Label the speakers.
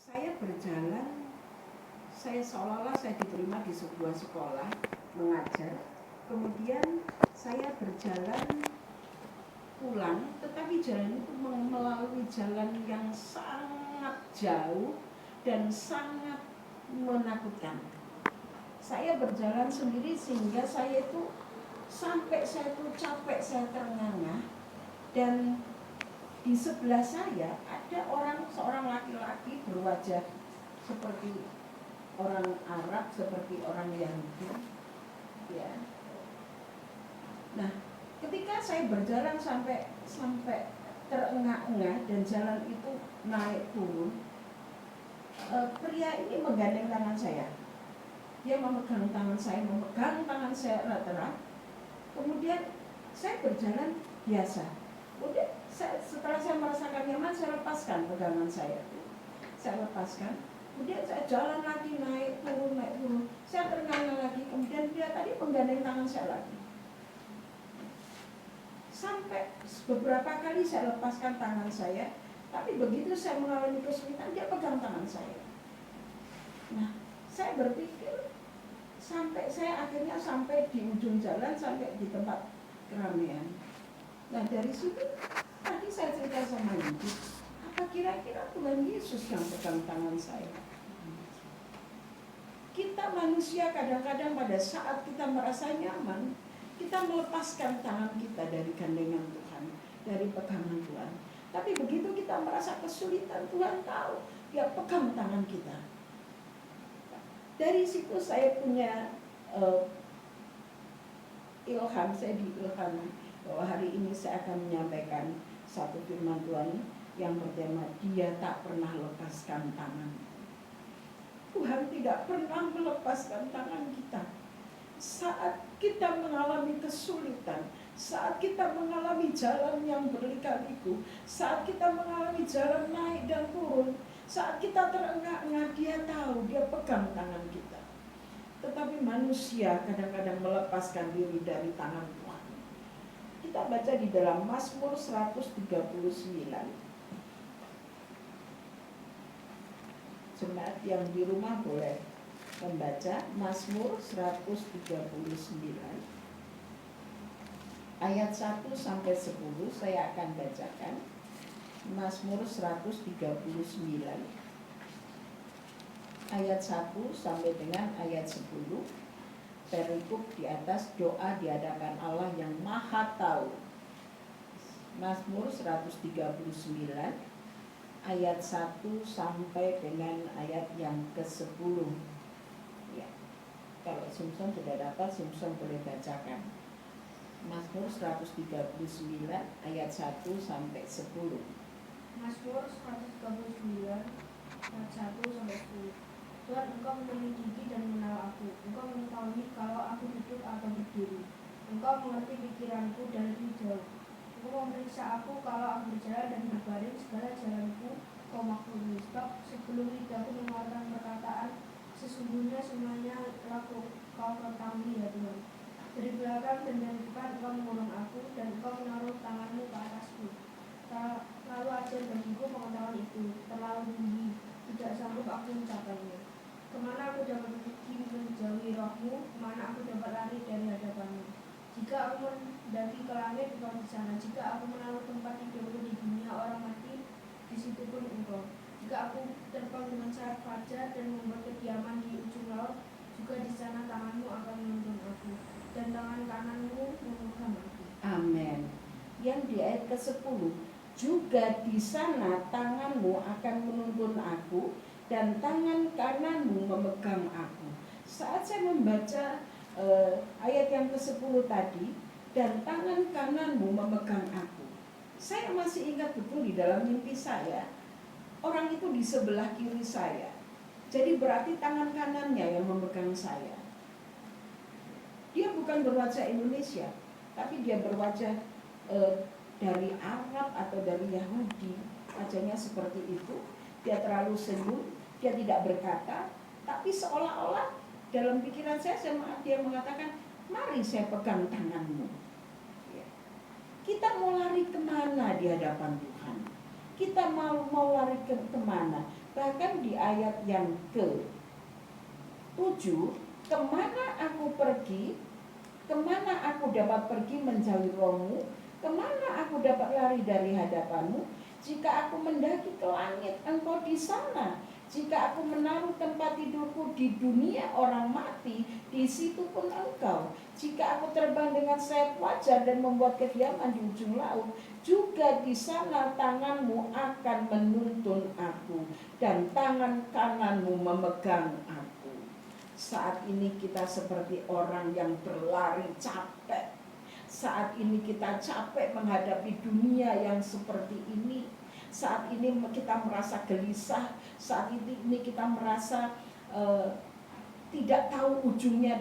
Speaker 1: Saya berjalan, saya seolah-olah saya diterima di sebuah sekolah mengajar. Kemudian saya berjalan pulang, tetapi jalan itu melalui jalan yang sangat jauh dan sangat menakutkan. Saya berjalan sendiri sehingga saya itu sampai saya tuh capek, saya terengah-engah, dan di sebelah saya ada seorang laki-laki berwajah seperti orang Arab, seperti orang Yahudi, ya. Nah, ketika saya berjalan sampai terengah-engah dan jalan itu naik turun, pria ini menggandeng tangan saya. Dia memegang tangan saya erat-erat. Kemudian saya berjalan biasa. Kemudian setelah saya merasakan nyaman, saya lepaskan pegangan saya. Saya lepaskan. Kemudian saya jalan lagi, naik turun. Saya terengah-engah lagi. Kemudian dia tadi menggandeng tangan saya lagi. Sampai beberapa kali saya lepaskan tangan saya, tapi begitu saya mengalami kesulitan, dia pegang tangan saya. Nah, saya berpikir saya akhirnya sampai di ujung jalan, sampai di tempat keramaian. Nah, dari situ tadi saya cerita sama ibu, apa kira-kira Tuhan Yesus yang pegang tangan saya? Kita manusia kadang-kadang pada saat kita merasa nyaman, kita melepaskan tangan kita dari gandengan Tuhan, dari pegangan Tuhan. Tapi begitu kita merasa kesulitan, Tuhan tahu, Dia pegang tangan kita. Dari situ saya punya ilham, saya diilhami bahwa hari ini saya akan menyampaikan satu firman Tuhan yang bertema Dia tak pernah lepaskan tangan. Tuhan tidak pernah melepaskan tangan kita. Saat kita mengalami kesulitan, saat kita mengalami jalan yang berliku-liku, saat kita mengalami jalan naik dan turun, saat kita terengah-engah, Dia tahu, Dia pegang tangan kita. Tetapi manusia kadang-kadang melepaskan diri dari tangan Tuhan. Kita baca di dalam Mazmur 139. Jemaat yang di rumah boleh membaca Mazmur 139 ayat 1 sampai 10. Saya akan bacakan Mazmur 139 ayat 1 sampai dengan ayat 10. Perikop di atas doa di hadapan Allah yang Maha Tahu. Mazmur 139 ayat 1 sampai dengan ayat yang ke-10. Ya. Kalau Simpson sudah dapat, Simpson boleh bacakan. Mazmur 139 ayat 1 sampai 10.
Speaker 2: Mazmur 139 ayat 1 sampai 10. Tuhan, Engkau menyelidiki dan mengenal aku. Engkau mengetahui kalau aku duduk atau berdiri. Engkau mengerti pikiranku dari jauh. Engkau memeriksa aku kalau aku berjalan dan berbaring, segala jalanku Kau maklumi. Sebab sebelum lidahku mengeluarkan perkataan, sesungguhnya semuanya telah Kau ketahui ya Tuhan. Dari belakang dan dari depan Engkau mengurung aku, dan Engkau menaruh tanganmu ke atasku. Terlalu ajar bagiku pengetahuan itu, terlalu tinggi, tidak sanggup aku mencapainya. Kemana aku dapat pergi menjauhi rohmu, kemana aku dapat lari dari hadapanmu. Jika aku mendaki ke langit, Engkau di sana. Jika aku menaruh tempat tidurku di dunia orang mati, di situ pun Engkau. Jika aku terbang dengan sayap fajar dan membuat kediaman di ujung laut, juga di sana tanganmu akan menuntun aku, dan tangan kananmu memegang aku.
Speaker 1: Amin. Yang di ayat ke-10, juga di sana tanganmu akan menuntun aku, dan tangan kananmu memegang aku. Saat saya membaca ayat yang ke-10 tadi, dan tangan kananmu memegang aku, saya masih ingat betul di dalam mimpi saya, orang itu di sebelah kiri saya. Jadi berarti tangan kanannya yang memegang saya. Dia bukan berwajah Indonesia, tapi dia berwajah dari Arab atau dari Yahudi. Wajahnya seperti itu. Dia terlalu senyum, dia tidak berkata, tapi seolah-olah dalam pikiran saya dia mengatakan, mari saya pegang tanganmu. Ya. Kita mau lari kemana di hadapan Tuhan? kita mau lari kemana? Bahkan di ayat yang ke-7, kemana aku pergi, kemana aku dapat pergi menjauhi rohmu, kemana aku dapat lari dari hadapanmu? Jika aku mendaki ke langit, engkau di sana. Jika aku menaruh tempat tidurku di dunia orang mati, di situ pun engkau. Jika aku terbang dengan sayap wajar dan membuat kediaman di ujung laut, juga di sana tanganmu akan menuntun aku, dan tangan kananmu memegang aku. Saat ini kita seperti orang yang berlari capek. Saat ini kita capek menghadapi dunia yang seperti ini. Saat ini kita merasa gelisah. Saat ini kita merasa tidak tahu ujungnya